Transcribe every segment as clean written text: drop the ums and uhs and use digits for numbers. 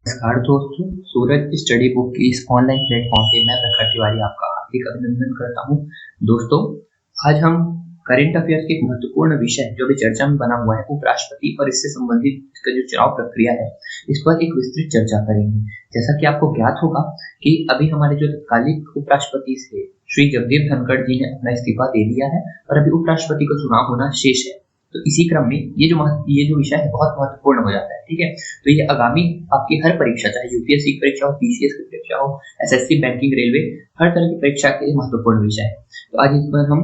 नमस्कार दोस्तों, सूरज study book की इस ऑनलाइन प्लेटफॉर्म पे मैं प्रखर तिवारी आपका हार्दिक अभिनंदन करता हूं। दोस्तों, आज हम करंट अफेयर्स के एक महत्वपूर्ण विषय जो भी चर्चा में बना हुआ है उपराष्ट्रपति और इससे संबंधित इसका जो चुनाव प्रक्रिया है, इस पर एक विस्तृत चर्चा करेंगे। जैसा कि आपको ज्ञात होगा कि अभी हमारे जो तत्कालिक उपराष्ट्रपति थे श्री जगदीप धनखड़ जी ने अपना इस्तीफा दे दिया है और अभी उपराष्ट्रपति का चुनाव होना शेष है। तो इसी क्रम में ये जो विषय है बहुत महत्वपूर्ण हो जाता है। ठीक है, तो ये आगामी आपकी हर परीक्षा, चाहे यूपीएससी की परीक्षा हो, पीसीएस की परीक्षा हो, एसएससी, बैंकिंग, रेलवे, हर तरह की परीक्षा के लिए महत्वपूर्ण विषय है। तो आज इस पर हम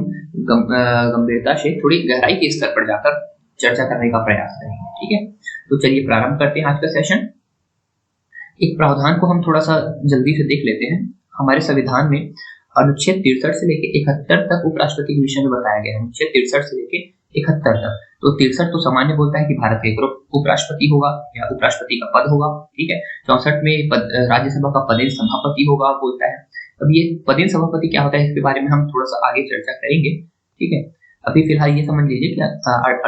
गंभीरता से थोड़ी गहराई के स्तर पर जाकर चर्चा करने का प्रयास करेंगे। ठीक है, तो चलिए प्रारंभ करते हैं आज का सेशन। एक प्रावधान को हम थोड़ा सा जल्दी से देख लेते हैं। हमारे संविधान में अनुच्छेद 63 से लेकर 71 तक उपराष्ट्रपति के विषय में बताया गया है। अनुच्छेद 63 से लेकर 71 तक। तो 63 तो सामान्य बोलता है कि भारत का एक उपराष्ट्रपति होगा या उपराष्ट्रपति का पद होगा। ठीक है, 64 में राज्यसभा का पदेन सभापति होगा बोलता है। अब ये पदेन सभापति क्या होता है, इसके बारे में हम थोड़ा सा आगे चर्चा करेंगे। ठीक है, अभी फिलहाल ये समझ लीजिए कि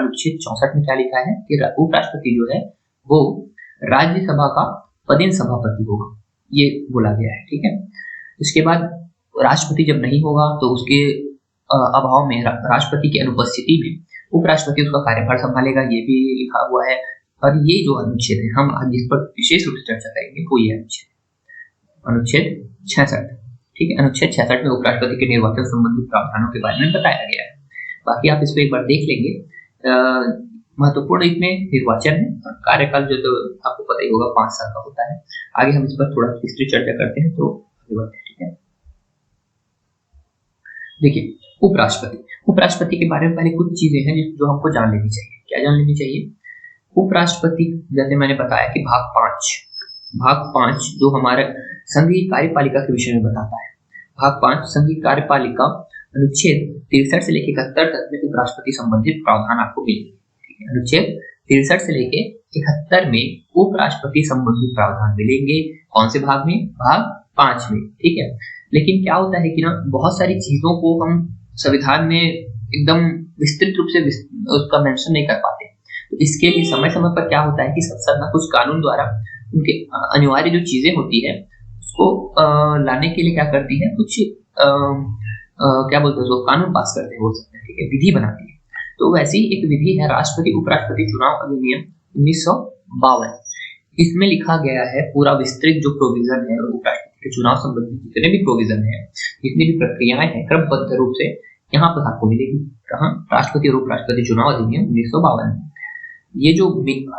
अनुच्छेद 64 में क्या लिखा है कि उपराष्ट्रपति जो है वो राज्यसभा का पदेन सभापति होगा, ये बोला गया है। ठीक है, इसके बाद राष्ट्रपति जब नहीं होगा तो उसके अभाव में, राष्ट्रपति की अनुपस्थिति में उपराष्ट्रपति उसका कार्यभार संभालेगा, ये भी लिखा हुआ है। और ये जो अनुच्छेद है, हम आज जिस पर विशेष रूप से चर्चा करेंगे वो ये अनुच्छेद 66। ठीक है, अनुच्छेद 66 में उपराष्ट्रपति के निर्वाचन संबंधी प्रावधानों के बारे में बताया गया है। बाकी आप इसको एक बार देख लेंगे। महत्वपूर्ण इसमें निर्वाचन है और कार्यकाल जो तो आपको पता ही होगा 5 साल का होता है। आगे हम इस पर थोड़ा विस्तृत चर्चा करते हैं, तो आगे बढ़ते हैं। ठीक है, देखिए उपराष्ट्रपति के बारे में पहले कुछ चीजें हैं जो हमको जान लेनी चाहिए। क्या जान लेनी चाहिए? उपराष्ट्रपति, जैसे मैंने बताया कि भाग 5 जो हमारे संघीय कार्यपालिका के विषय में बताता है। भाग 5 संघीय कार्यपालिका अनुच्छेद 63 से लेकर 71 तक में उपराष्ट्रपति संबंधित प्रावधान आपको मिलेंगे। अनुच्छेद 63 से लेके 71 में उपराष्ट्रपति संबंधी प्रावधान मिलेंगे। कौन से भाग में? भाग 5 में। ठीक है, लेकिन क्या होता है कि ना, बहुत सारी चीजों को हम संविधान में एकदम विस्तृत रूप से उसका मेंशन नहीं कर पाते। तो इसके लिए समय समय पर क्या होता है कि संसद ना कुछ कानून द्वारा उनके अनिवार्य जो चीजें होती है उसको लाने के लिए क्या करती है, कुछ क्या बोलते हैं उसको, कानून पास करते हैं, बोल सकते हैं। ठीक है, विधि बनाती है। तो वैसी एक विधि है राष्ट्रपति उपराष्ट्रपति चुनाव अधिनियम 1952। इसमें लिखा गया है पूरा विस्तृत जो प्रोविजन है उपराष्ट्रपति के चुनाव संबंधी जितने भी प्रोविजन है, जितनी भी प्रक्रियाएं हैं, क्रमबद्ध रूप से यहाँ पर आपको मिलेगी। कहाँ? राष्ट्रपति और उपराष्ट्रपति चुनाव अधिनियम 1952 में। ये जो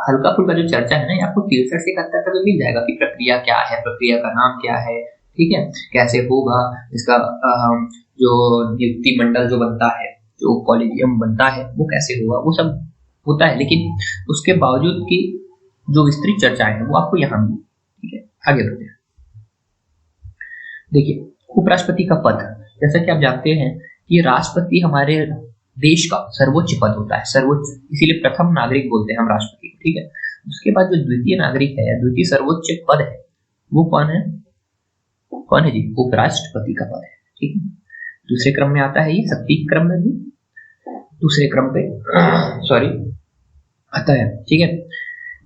हल्का फुल्का जो चर्चा है ना, ये आपको 63 से 71 तक मिल जाएगा कि प्रक्रिया क्या है, प्रक्रिया का नाम क्या है। ठीक है, कैसे होगा इसका, जो नियुक्ति मंडल जो बनता है, जो कॉलेजियम बनता है, वो कैसे होगा, वो सब होता है। लेकिन उसके बावजूद की जो विस्तृत चर्चाएं हैं वो आपको यहाँ मिली। ठीक है, आगे बढ़ते हैं। देखिए उपराष्ट्रपति का पद, जैसा कि आप जानते हैं कि राष्ट्रपति हमारे देश का सर्वोच्च पद होता है, सर्वोच्च, इसीलिए प्रथम नागरिक बोलते हैं हम राष्ट्रपति को। ठीक है, उसके बाद जो द्वितीय नागरिक है, द्वितीय सर्वोच्च पद है, वो कौन है? कौन है जी? उपराष्ट्रपति का पद है। ठीक है, दूसरे क्रम में आता है ये, शक्ति क्रम में भी दूसरे क्रम पे आता है। ठीक है,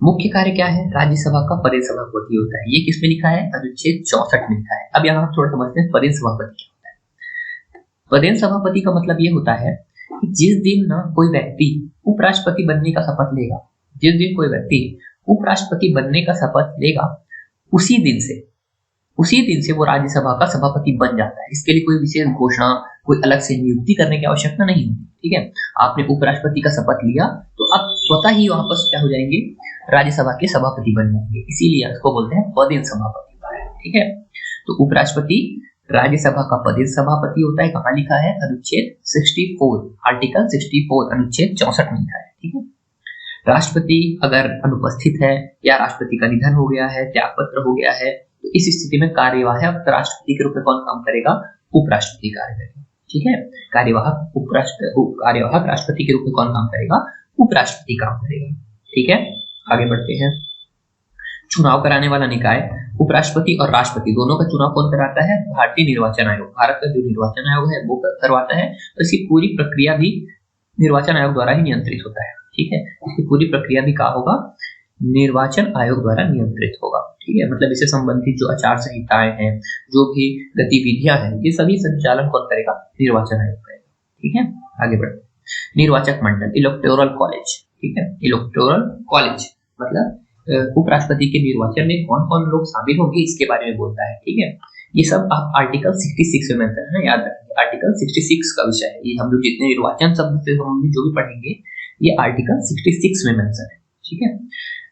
मुख्य कार्य क्या है? राज्यसभा का पदेन सभापति होता है। ये किसमें लिखा है? अनुच्छेद 64 में लिखा है। अब यहाँ हम थोड़ा समझते हैं पदेन सभापति क्या होता है। पदेन सभापति का मतलब ये होता है कि जिस दिन ना कोई व्यक्ति उपराष्ट्रपति बनने का शपथ लेगा, जिस दिन कोई व्यक्ति उपराष्ट्रपति बनने का शपथ लेगा, उसी दिन से वो राज्यसभा का सभापति बन जाता है। इसके लिए कोई विशेष घोषणा, कोई अलग से नियुक्ति करने की आवश्यकता नहीं होती। ठीक है, आपने उपराष्ट्रपति का शपथ लिया तो आप स्वतः ही वापस क्या हो जाएंगे? राज्यसभा के सभापति बन जाएंगे। इसीलिए इसको बोलते हैं पदेन सभापति। ठीक है, तो उपराष्ट्रपति राज्यसभा का पदेन सभापति होता है। कहाँ लिखा है? अनुच्छेद 64, आर्टिकल 64, अनुच्छेद 64 में लिखा है। ठीक है, राष्ट्रपति अगर अनुपस्थित है या राष्ट्रपति का निधन हो गया है, त्याग पत्र हो गया है, तो इस स्थिति में कार्यवाहक राष्ट्रपति के रूप में कौन काम करेगा? उपराष्ट्रपति कार्य करेगा। ठीक है, कार्यवाहक राष्ट्रपति के रूप में कौन काम करेगा? उपराष्ट्रपति काम करेगा। ठीक है, आगे बढ़ते हैं। चुनाव कराने वाला निकाय, उपराष्ट्रपति और राष्ट्रपति दोनों का चुनाव कौन कराता है? भारतीय निर्वाचन आयोग। भारत का जो निर्वाचन आयोग है वो करवाता है। तो इसकी पूरी प्रक्रिया भी निर्वाचन आयोग द्वारा ही नियंत्रित होता है। ठीक है, इसकी पूरी प्रक्रिया भी क्या होगा? निर्वाचन आयोग द्वारा नियंत्रित होगा। ठीक है, मतलब इससे संबंधित जो आचार संहिताएं हैं, जो भी गतिविधियां हैं, ये सभी संचालन कौन करेगा? निर्वाचन आयोग करेगा। ठीक है, आगे बढ़ते हैं। निर्वाचक मंडल, इलेक्टोरल कॉलेज। ठीक है, इलेक्टोरल कॉलेज मतलब उपराष्ट्रपति के निर्वाचन में कौन कौन लोग शामिल होंगे इसके बारे में बोलता है। ठीक है, ये सब आप आर्टिकल 66 में मेंशन है, याद रखिए आर्टिकल 66 का विषय है। ये हम लोग जितने निर्वाचन शब्द से संबंधित जो भी पढ़ेंगे ये आर्टिकल 66 में मेंशन है। ठीक है,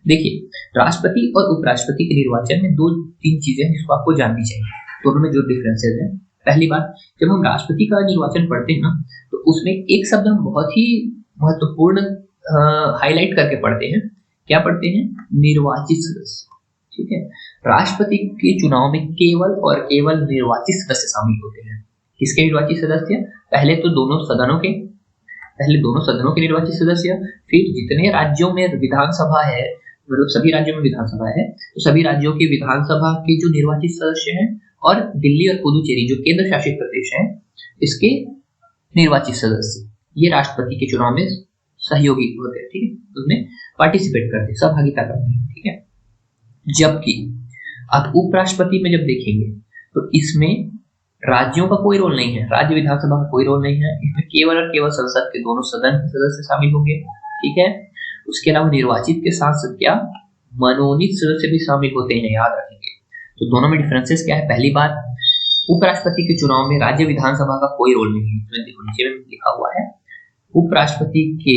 देखिए राष्ट्रपति और उपराष्ट्रपति के निर्वाचन में दो तीन चीजें हैं जिसको आपको जाननी चाहिए, दोनों में जो डिफरेंसेस है। पहली बात, जब हम राष्ट्रपति का निर्वाचन पढ़ते हैं ना, तो उसमें एक शब्द हम बहुत ही महत्वपूर्ण हाईलाइट करके पढ़ते हैं। क्या पढ़ते हैं? निर्वाचित सदस्य। ठीक है, राष्ट्रपति के चुनाव में केवल और केवल निर्वाचित सदस्य शामिल होते हैं। किसके निर्वाचित सदस्य? पहले तो दोनों सदनों के निर्वाचित सदस्य, फिर जितने राज्यों में विधानसभा है, मतलब सभी राज्यों में विधानसभा है, तो सभी राज्यों की विधानसभा के जो निर्वाचित सदस्य हैं, और दिल्ली और पुदुचेरी जो केंद्र शासित प्रदेश है, इसके निर्वाचित सदस्य, ये राष्ट्रपति के चुनाव में सहयोगी होते हैं। ठीक है, उसमें पार्टिसिपेट करते हैं, सहभागिता करते हैं। ठीक है, जबकि आप उपराष्ट्रपति में जब देखेंगे तो इसमें राज्यों का कोई रोल नहीं है, राज्य विधानसभा का कोई रोल नहीं है। इसमें केवल और केवल संसद के दोनों सदन के सदस्य शामिल होंगे। ठीक है, उसके अलावा निर्वाचित के साथ साथ क्या मनोनीत सदस्य भी शामिल होते हैं, याद रखेंगे। तो दोनों में डिफरेंसेस क्या है? पहली बात, उपराष्ट्रपति के चुनाव में राज्य विधानसभा का कोई रोल नहीं है, नीचे में लिखा हुआ है उपराष्ट्रपति के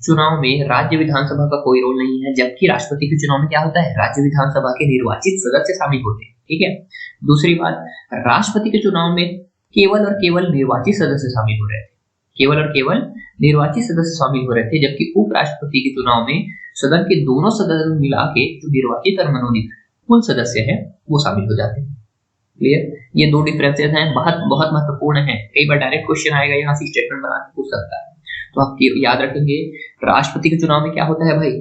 चुनाव में राज्य विधानसभा का कोई रोल नहीं है, जबकि राष्ट्रपति के चुनाव में क्या होता है? राज्य विधानसभा के निर्वाचित सदस्य शामिल होते हैं। ठीक है, दूसरी बात, राष्ट्रपति के चुनाव में केवल और केवल निर्वाचित सदस्य शामिल हो रहे थे, केवल और केवल निर्वाचित सदस्य शामिल हो रहे थे, जबकि उपराष्ट्रपति के चुनाव में सदन के दोनों सदस्य मिला के जो निर्वाचित और मनोनीत कुल सदस्य हैं वो शामिल हो जाते हैं। क्लियर? ये दो डिफरेंसेस हैं, बहुत बहुत महत्वपूर्ण है। कई बार डायरेक्ट क्वेश्चन आएगा, यहाँ से स्टेटमेंट बना के पूछ सकता है, तो आप याद रखेंगे। राष्ट्रपति के चुनाव में क्या होता है भाई?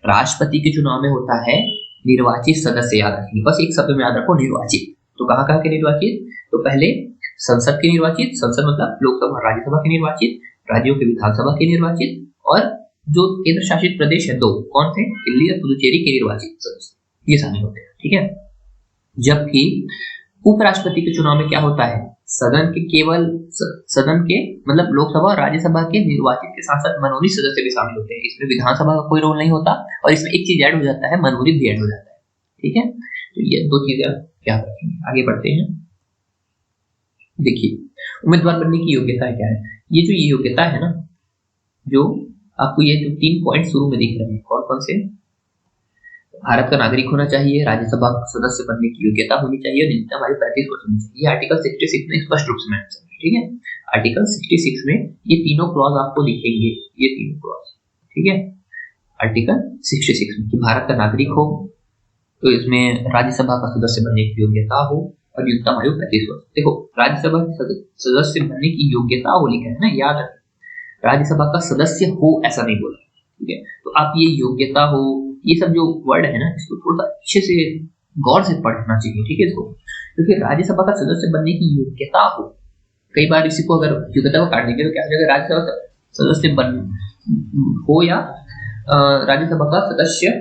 राष्ट्रपति के चुनाव में होता है निर्वाचित सदस्य, याद रखेंगे। बस एक शब्द में याद रखो, निर्वाचित। तो कहाँ के निर्वाचित? तो पहले संसद के निर्वाचित, संसद मतलब लोकसभा और राज्यसभा के निर्वाचित, राज्यों के विधानसभा के निर्वाचित, और जो केंद्र शासित प्रदेश है दो, कौन थे? दिल्ली और पुदुचेरी के निर्वाचित सदस्य, ये शामिल होते हैं। ठीक है, जबकि उपराष्ट्रपति के चुनाव में क्या होता है? सदन के मतलब लोकसभा और राज्यसभा के निर्वाचित के साथ साथ मनोनीत सदस्य भी शामिल होते हैं। इसमें विधानसभा का कोई रोल नहीं होता, और इसमें एक चीज ऐड हो जाता है, मनोनीत भी ऐड हो जाता है। ठीक है, तो ये दो चीजें याद रखेंगे। आगे बढ़ते हैं। देखिए उम्मीदवार बनने की योग्यता क्या है? ये जो योग्यता है ना, जो आपको ये जो 3 पॉइंट शुरू में दिख रहे हैं, कौन कौन से? भारत का नागरिक होना चाहिए, राज्यसभा सदस्य बनने की योग्यता होनी चाहिए, और न्यूनतम आयु 35 वर्ष होनी चाहिए। ये आर्टिकल 66 में स्पष्ट रूप से मेंशन है। ठीक है, आर्टिकल 66 में ये तीनों क्लॉज आपको लिखेंगे, ये तीनों क्लॉज। ठीक है, आर्टिकल 66 में कि भारत का नागरिक हो, तो इसमें राज्यसभा का सदस्य बनने की योग्यता हो, और न्यूनतम आयु 35 वर्ष। देखो राज्यसभा के सदस्य बनने की योग्यता हो लिखा है ना, याद रखें। राज्यसभा का सदस्य हो ऐसा नहीं बोला। ठीक है, तो आप ये योग्यता हो, ये सब जो वर्ड है ना, इसको थोड़ा सा अच्छे से गौर से पढ़ना चाहिए। ठीक है, इसको, क्योंकि राज्यसभा का सदस्य बनने की योग्यता हो, कई बार इसी को अगर योग्यता को काट देंगे तो क्या हो जाएगा? राज्यसभा का सदस्य बन हो या राज्यसभा का सदस्य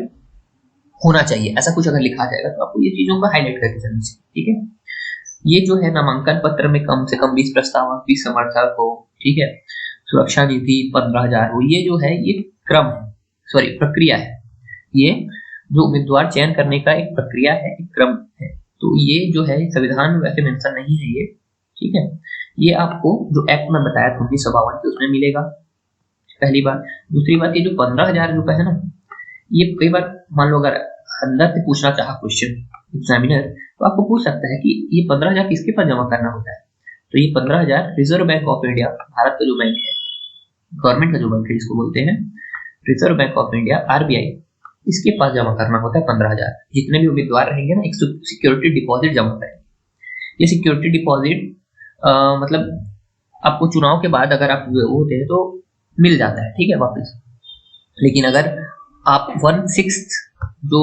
होना चाहिए, ऐसा कुछ अगर लिखा जाएगा तो आपको ये चीजों को हाईलाइट करके चलनी चाहिए। ठीक है, ये जो है नामांकन पत्र में कम से कम 20 प्रस्तावक, 20 समर्थक हो। ठीक है, सुरक्षा निधि 15,000 हो। ये जो है ये क्रम है, सॉरी प्रक्रिया है। ये जो उम्मीदवार चयन करने का एक प्रक्रिया है, एक क्रम है। तो ये जो है संविधान में वैसे मेंशन नहीं है ये। ठीक है, ये आपको जो एक्ट में बताया था 1952 के, उसमें मिलेगा, पहली बात। दूसरी बात, ये जो 15,000 रुपए है ना, ये कई बार मान लो अगर अंदर से पूछना चाहा क्वेश्चन एग्जामिनर, तो आपको पूछ सकता है कि ये 15,000 किसके पास जमा करना होता है? तो ये 15,000 reserve bank of India, Bharat का जो बैंक है, गवर्नमेंट का जो बैंक है, जिसको बोलते हैं reserve bank of India, RBI, इसके पास जमा करना होता है 15,000। जितने भी उम्मीदवार रहेंगे ना, एक सिक्योरिटी डिपॉजिट जमा करेंगे। ये सिक्योरिटी डिपॉजिट मतलब आपको चुनाव के बाद अगर आप वो होते हैं तो मिल जाता है, ठीक है, वापस। लेकिन अगर आप 1/6 जो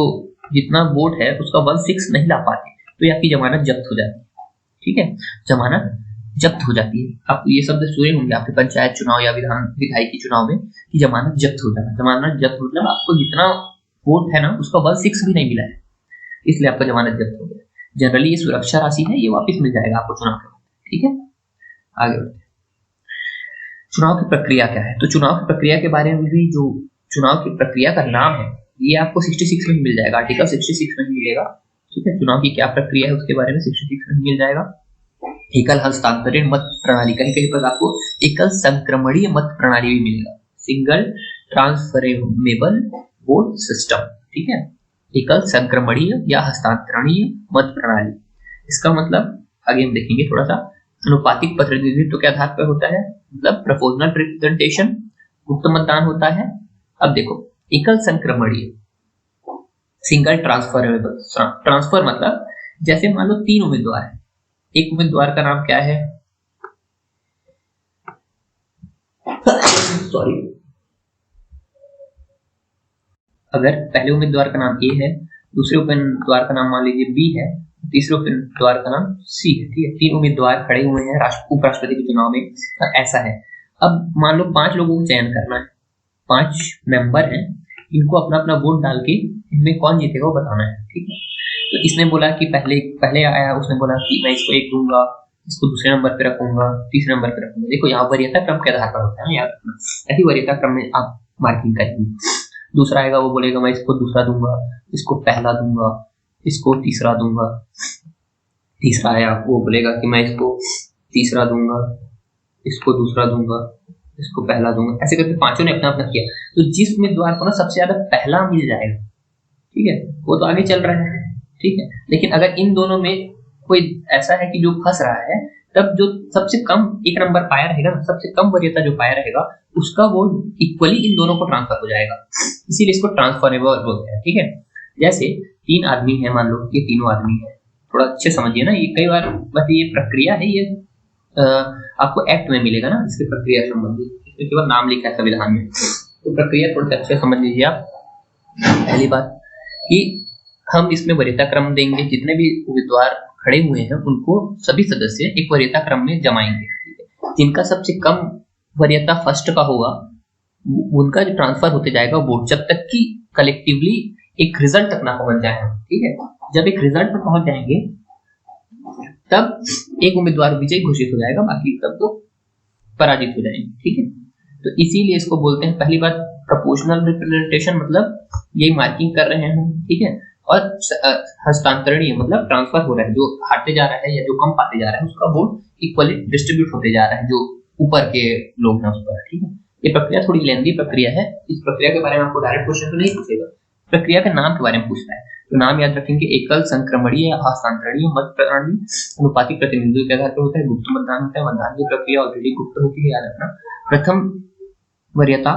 जितना वोट है उसका 1/6 नहीं ला पाते तो आपकी जमानत जब्त हो जाती है। ठीक है, जमानत जब्त हो जाती है। आप ये शब्द सुने होंगे आपके पंचायत चुनाव या विधायकी चुनाव में कि जमानत जब्त हो जाना। जमानत जब्त मतलब आपको जितना वोट है ना उसका 1/6 भी नहीं मिला है, इसलिए आपका जमानत जब्त हो गया। जनरली ये सुरक्षा राशि है, ये वापस मिल जाएगा आपको चुनाव के बाद। ठीक है, आगे बढ़ते हैं। चुनाव की प्रक्रिया क्या है? तो चुनाव की प्रक्रिया के बारे में भी, जो चुनाव की प्रक्रिया का नाम है ये आपको 66 में मिल जाएगा, आर्टिकल 66 में मिलेगा। ठीक है, चुनाव की क्या प्रक्रिया है उसके बारे में 66 में मिल जाएगा। एकल हस्तांतरण मत प्रणाली, कहीं कहीं पर आपको एकल संक्रमणीय मत प्रणाली भी मिलेगा, सिंगल ट्रांसफरेबल वोट सिस्टम। ठीक है, एकल संक्रमणीय या हस्तांतरणीय मत प्रणाली, इसका मतलब आगे हम देखेंगे थोड़ा सा। अनुपातिक प्रतिनिधित्व के आधार पर होता है, मतलब प्रोपोर्शनल रिप्रेजेंटेशन, गुप्त मतदान होता है। अब देखो, एकल संक्रमणीय, सिंगल ट्रांसफरेबल, ट्रांसफर मतलब जैसे मान लो 3 उम्मीदवार है, एक उम्मीदवार का नाम क्या है, सॉरी, अगर पहले उम्मीदवार का नाम ए है, दूसरे उम्मीदवार का नाम मान लीजिए बी है, तीसरे उम्मीदवार का नाम सी है। ठीक है, 3 उम्मीदवार खड़े हुए हैं उपराष्ट्रपति के चुनाव में, ऐसा है। अब मान लो 5 लोगों को चयन करना है, 5 मेंबर हैं, इनको अपना अपना वोट डाल के इनमें कौन जीतेगा वो बताना है। ठीक है, तो इसने बोला कि पहले आया, उसने बोला कि मैं इसको 1 दूंगा, इसको दूसरे नंबर पे रखूंगा, तीसरे नंबर पे रखूंगा। देखो यहाँ वरीयता क्रम के आधार पर होता है, याद रखना, ऐसी वरीयता क्रम में आप मार्किंग करेंगे। दूसरा आएगा वो बोलेगा मैं इसको दूसरा दूंगा, इसको पहला दूंगा, इसको तीसरा दूंगा। तीसरा आया वो बोलेगा कि मैं इसको तीसरा दूंगा, इसको दूसरा दूंगा, इसको पहला दूंगा। ऐसे करके 5 ने अपना अपना किया। तो जिस उम्मीदवार को ना सबसे ज्यादा पहला मिल जाएगा, ठीक है, वो तो आगे चल रहा है। ठीक है, लेकिन अगर इन दोनों में कोई ऐसा है कि जो फंस रहा है, तब जो सबसे कम 1 नंबर पाया रहेगा ना, सबसे कम वरीयता जो पाया रहेगा, उसका वो इक्वली इन दोनों को ट्रांसफर हो जाएगा, इसीलिए इसको ट्रांसफरेबल बोलते हैं। ठीक है, जैसे 3 आदमी है, मान लो ये तीनों आदमी है, थोड़ा अच्छे समझिए ना, ये कई बार बस ये प्रक्रिया है, ये आपको एक्ट में मिलेगा ना इसकी प्रक्रिया संबंधी, इसमें केवल नाम लिखा है संविधान में, तो प्रक्रिया थोड़ा अच्छे समझ लीजिए आप। पहली बात कि हम इसमें वरीयता क्रम देंगे, जितने भी उम्मीदवार खड़े हुए हैं उनको सभी सदस्य एक वरीयता क्रम में जमाएंगे। जिनका सबसे कम वरीयता फर्स्ट का होगा उनका जो ट्रांसफर होते जाएगा वोट, जब तक कि कलेक्टिवली एक रिजल्ट तक ना पहुंच जाए। ठीक है, जब एक रिजल्ट पर पहुंच जाएंगे तब एक उम्मीदवार विजयी घोषित हो जाएगा, बाकी सब तो पराजित हो जाएंगे। ठीक है, तो इसीलिए इसको बोलते हैं, पहली बात प्रोपोर्शनल रिप्रेजेंटेशन, मतलब यही मार्किंग कर रहे हैं। ठीक है, और हस्तांतरणीय मतलब ट्रांसफर हो रहा है, जो हारते जा रहा है या जो कम पाते जा रहा है उसका वोट इक्वली डिस्ट्रीब्यूट होते जा रहा है, जो ऊपर के लोग हैं उस पर। ठीक है, ये प्रक्रिया थोड़ी लेंदी प्रक्रिया है, इस प्रक्रिया के बारे में आपको डायरेक्ट क्वेश्चन तो नहीं पूछेगा, प्रक्रिया के नाम के बारे में पूछता है। तो नाम याद रखेंगे, एकल संक्रमणीय या हस्तांतरणीय मत प्रणाली, अनुपातिक प्रतिनिधित्व के आधार पर होता है, गुप्त मतदान होता है, मतदान की प्रक्रिया ऑलरेडी गुप्त होती है, याद रखना। प्रथम वरीयता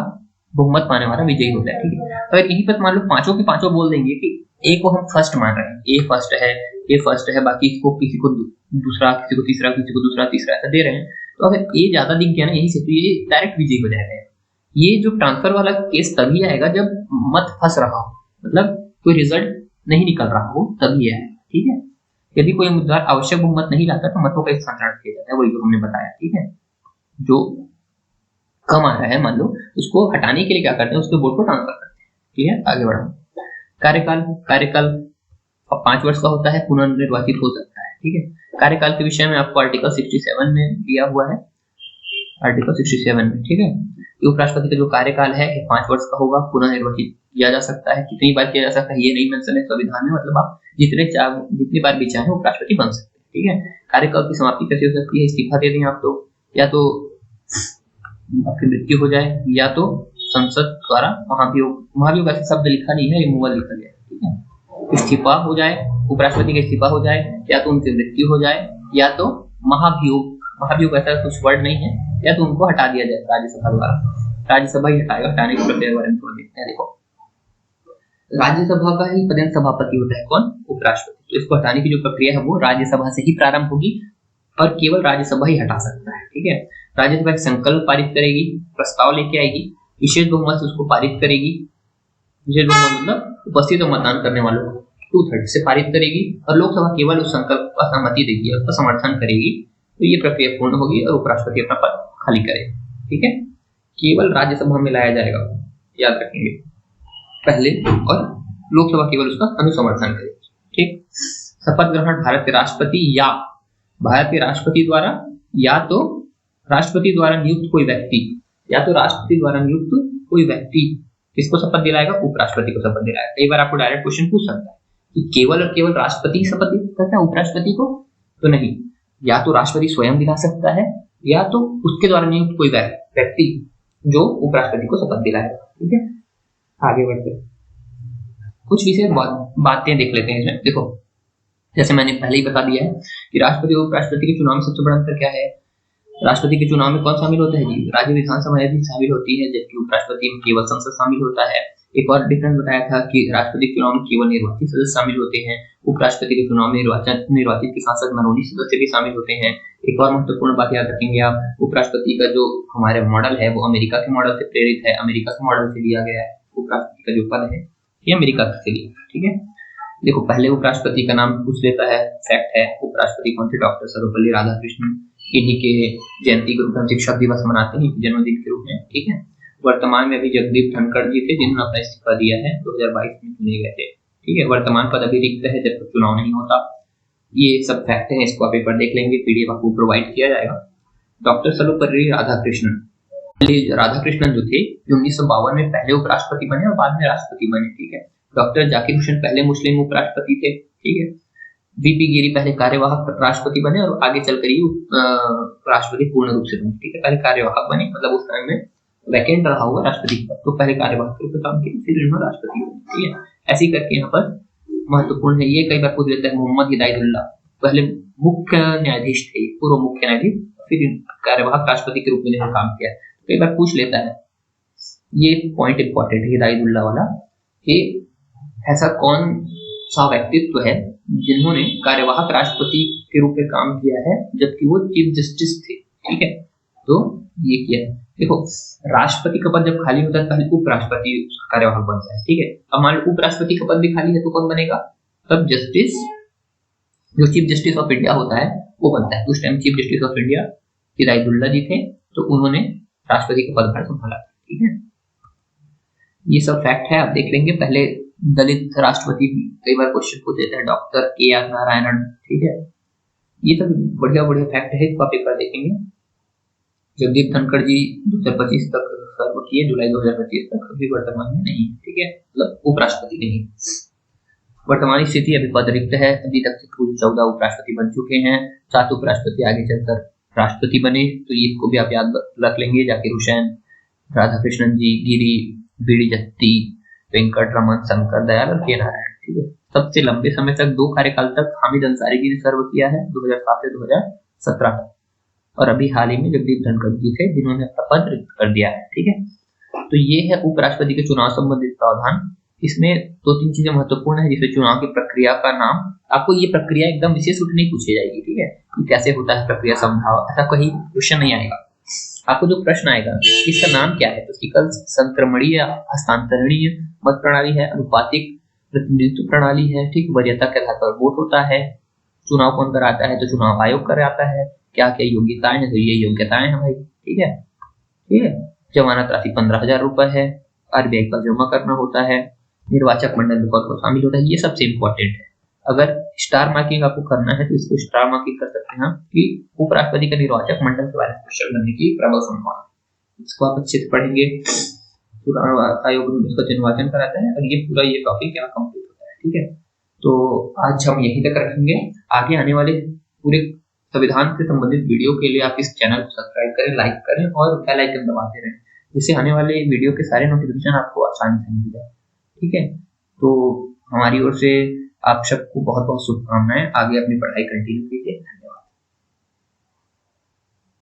बहुमत पाने वाला विजयी होता है। ठीक है, अगर यहीं पर मान लो 5 के 5 बोल देंगे कि ए को हम फर्स्ट मान रहे हैं, ए फर्स्ट है, बाकी को किसी को दूसरा, किसी को तीसरा, किसी को दूसरा, तीसरा, ऐसा दे रहे हैं, तो अगर ए ज्यादा दिख गया ना यहीं से, तो ये डायरेक्ट विजयी हो जाएगा। ये जो ट्रांसफर वाला केस तभी आएगा जब मत फंस रहा हो, मतलब कोई रिजल्ट नहीं निकल रहा हो, तभी है। ठीक है, यदि कोई उम्मीदवार आवश्यक बहुमत नहीं लाता तो मतों का स्थानांतरण किया जाता है, वही जो हमने बताया। ठीक है, जो कम आ रहा है मान लो, उसको हटाने के लिए क्या करते हैं, उसके वोट को ट्रांसफर करते हैं। ठीक है, आगे बढ़ो। कार्यकाल 5 वर्ष का होता है, पुनर्निर्वाचित हो सकता है। ठीक है, कार्यकाल के विषय में आपको आर्टिकल 67 में दिया हुआ है, आर्टिकल 67 में। ठीक है, उपराष्ट्रपति का जो कार्यकाल है 5 वर्ष का होगा, पुनः निर्वाचित किया जा सकता है, कितनी बार किया जा सकता है ये नहीं मेंशन है संविधान में, मतलब आप जितनी बार भी चाहें उपराष्ट्रपति बन सकते हैं। ठीक है, कार्यकाल की समाप्ति कैसे हो सकती है, इस्तीफा दे दें आप तो, या तो आपकी मृत्यु हो जाए, या तो संसद द्वारा महाभियोग ऐसे शब्द लिखा नहीं है, रिमूवल लिखा गया है। ठीक है, इस्तीफा हो जाए, उपराष्ट्रपति का इस्तीफा हो जाए, या तो उनकी मृत्यु हो जाए, या तो महाभियोग ऐसा कुछ वर्ड नहीं है, या तो उनको हटा दिया जाए राज्यसभा द्वारा, राज्यसभा ही हटाएगा। हटाने की प्रक्रिया के बारे में थोड़ा देखते हैं। देखो, राज्यसभा का ही पदेन सभापति होता है कौन, उपराष्ट्रपति, तो इसको हटाने की जो प्रक्रिया है वो राज्यसभा से ही प्रारंभ होगी, और केवल राज्यसभा ही हटा सकता है। ठीक है, राज्यसभा एक संकल्प पारित करेगी, प्रस्ताव लेके आएगी, विशेष बहुमत से उसको पारित करेगी, विशेष बहुमत मतलब उपस्थित और मतदान करने वालों को 2/3 से पारित करेगी, और लोकसभा केवल उस संकल्प का सहमति देगी, उसका समर्थन करेगी, तो ये प्रक्रिया पूर्ण होगी और उपराष्ट्रपति अपना पद खाली करेगा। ठीक है, केवल राज्यसभा में लाया जाएगा, याद रखेंगे, पहले और लोकसभा केवल उसका अनुसमर्थन करेगी। ठीक, शपथ ग्रहण भारत के राष्ट्रपति या भारत के राष्ट्रपति द्वारा, या तो राष्ट्रपति द्वारा नियुक्त कोई व्यक्ति, या तो राष्ट्रपति द्वारा नियुक्त कोई व्यक्ति किसको शपथ दिलाएगा? उपराष्ट्रपति को शपथ दिलाएगा। कई बार आपको डायरेक्ट क्वेश्चन पूछ सकता है कि केवल और केवल राष्ट्रपति शपथ दे सकता है उपराष्ट्रपति को? तो नहीं, या तो राष्ट्रपति स्वयं दिला सकता है, या तो उसके द्वारा नियुक्त कोई व्यक्ति जो उपराष्ट्रपति को शपथ दिलाएगा। ठीक है, आगे बढ़ते कुछ विशेष बातें देख लेते हैं इसमें। देखो, जैसे मैंने पहले ही बता दिया है कि राष्ट्रपति और उपराष्ट्रपति के चुनाव में सबसे बड़ा अंतर क्या है। राष्ट्रपति के चुनाव में कौन शामिल होता है जी? राज्य विधानसभा भी शामिल होती है, जबकि उपराष्ट्रपति में केवल संसद शामिल होता है। एक और डिफरेंस बताया था कि राष्ट्रपति के चुनाव में केवल निर्वाचित सदस्य शामिल होते हैं, उपराष्ट्रपति के चुनाव में निर्वाचित के साथ साथ मनोनीत सदस्य भी शामिल होते हैं। एक और महत्वपूर्ण बात याद रखेंगे आप, उपराष्ट्रपति का जो हमारे मॉडल है वो अमेरिका के मॉडल से प्रेरित है, अमेरिका के मॉडल से लिया गया है। उपराष्ट्रपति का जो पद है ये अमेरिका से लिया। ठीक है, देखो पहले उपराष्ट्रपति का नाम पूछ लेता है, फैक्ट है। उपराष्ट्रपति कौन थे? डॉक्टर सर्वपल्ली राधाकृष्णन। इन्हीं के जयंती के रूप में शिक्षक दिवस मनाते हैं, जन्मदिन के रूप में। ठीक है, वर्तमान में अभी जगदीप धनखड़ जी थे जिन्होंने अपना इस्तीफा दिया है, 2022 में चुने गए थे। ठीक है, वर्तमान पद अभी रिक्त है जब तक चुनाव नहीं होता। ये सब फैक्ट है, इसको आप एक बार देख लेंगे, पीडीएफ आपको प्रोवाइड किया जाएगा। डॉक्टर सर्वपल्ली राधाकृष्णन जो थे, जो 1952 में पहले उपराष्ट्रपति बने और बाद में राष्ट्रपति बने। ठीक है, डॉक्टर जाकिर हुसैन पहले मुस्लिम उपराष्ट्रपति थे। ठीक है, वीपी गिरी पहले कार्यवाहक राष्ट्रपति बने और आगे चलकर ही राष्ट्रपति पूर्ण रूप से बने। ठीक है, पहले कार्यवाहक बने, मतलब उस टाइम में वैकेंट रहा हुआ राष्ट्रपति का, तो पहले कार्यवाहक के रूप में काम किया, फिर इन्होंने राष्ट्रपति बने। ठीक है, ऐसे ही करके यहाँ पर महत्वपूर्ण है। ये कई बार पूछ लेता है, मोहम्मद हिदायतुल्लाह पहले मुख्य न्यायाधीश थे, पूर्व मुख्य न्यायाधीश, फिर कार्यवाहक राष्ट्रपति के रूप में इन्होंने काम किया। कई बार पूछ लेता है, ये पॉइंट इंपॉर्टेंट है हिदायतुल्लाह वाला, कि ऐसा कौन सा व्यक्तित्व है जिन्होंने कार्यवाहक राष्ट्रपति के रूप में काम किया है जबकि वो चीफ जस्टिस थे। ठीक है, तो ये किया है। देखो, राष्ट्रपति का पद जब खाली होता है पहले उपराष्ट्रपति कार्यवाहक बनता है। ठीक है, अब मान लो उपराष्ट्रपति का पद भी खाली है तो कौन बनेगा? तब जस्टिस, जो चीफ जस्टिस ऑफ इंडिया होता है वो बनता है। उस time chief justice of India Hidayatullah ji थे, तो उन्होंने राष्ट्रपति का पदभार संभाला। ठीक है, ये सब फैक्ट है, आप देख लेंगे। पहले दलित राष्ट्रपति भी कई बार क्वेश्चन पूछ देते हैं, डॉक्टर के.आर. नारायणन। ठीक है, ये सब बढ़िया बढ़िया फैक्ट है, इसको आप एक बार देखेंगे। जगदीप धनखड़ जी 2025 तक सर्व किए, जुलाई 2025 तक, अभी वर्तमान में नहीं। ठीक है, मतलब उपराष्ट्रपति नहीं। वर्तमान स्थिति अभी पद रिक्त है, अभी तक कुल 14 उपराष्ट्रपति बन चुके हैं, 7 उपराष्ट्रपति आगे चलकर राष्ट्रपति बने, तो इसको भी आप याद रख लेंगे। जाकिर हुसैन, राधाकृष्णन जी, गिरी, बीडी जत्ती, वेंकट रमन, शंकर दयाल और के नारायण। ठीक है, सबसे लंबे समय तक 2 कार्यकाल तक हामिद अंसारी जी ने सर्व किया है, 2007 से 2017 तक, और अभी हाल ही में जगदीप धनखड़ जी थे जिन्होंने अपना पद रिक्त कर दिया है। ठीक है, तो ये है उपराष्ट्रपति के चुनाव संबंधित प्रावधान। इसमें 2-3 चीजें महत्वपूर्ण है, जिसमें चुनाव की प्रक्रिया का नाम, आपको ये प्रक्रिया एकदम विशेष रूप नहीं पूछी जाएगी। ठीक है, कि कैसे होता है प्रक्रिया समझाओ, ऐसा कहीं क्वेश्चन नहीं आएगा। आपको जो प्रश्न आएगा इसका नाम क्या है, तो सिकल संक्रमणीय हस्तांतरणीय मत प्रणाली है, अनुपातिक प्रतिनिधित्व प्रणाली है। ठीक, वरीयता के आधार पर वोट होता है, चुनाव कौन कराता है, तो चुनाव आयोग कराता है, क्या क्या योग्यताएं हैं, तो ये योग्यताएं हैं भाई। ठीक है, ठीक है, जमानत राशि 15,000 रुपए है, आरबीआई का जमा करना होता है, निर्वाचक मंडल में कौन शामिल होता है, ये सबसे इंपॉर्टेंट है। अगर स्टार मार्किंग आपको करना है तो इसको स्टार मार्किंग कर सकते हैं कि उपराष्ट्रपति का निर्वाचक मंडल के बारे में क्वेश्चन करने की प्रबल संभावना। इसको आप अच्छे से पढ़ेंगे, चुनाव आयोग इसका निर्वाचन कराता है, और ये पूरा ये टॉपिक यहाँ कंप्लीट होता है। ठीक है, तो आज हम यहीं तक रखेंगे। आगे आने वाले पूरे संविधान से संबंधित वीडियो के लिए आप इस चैनल को सब्सक्राइब करें, लाइक करें और बेल आइकन दबाते रहें, जिससे आने वाले वीडियो के सारे नोटिफिकेशन आपको आसानी से मिल जाए। ठीक है, तो हमारी ओर से आप सबको बहुत बहुत शुभकामनाएं, आगे अपनी पढ़ाई कंटिन्यू कीजिए।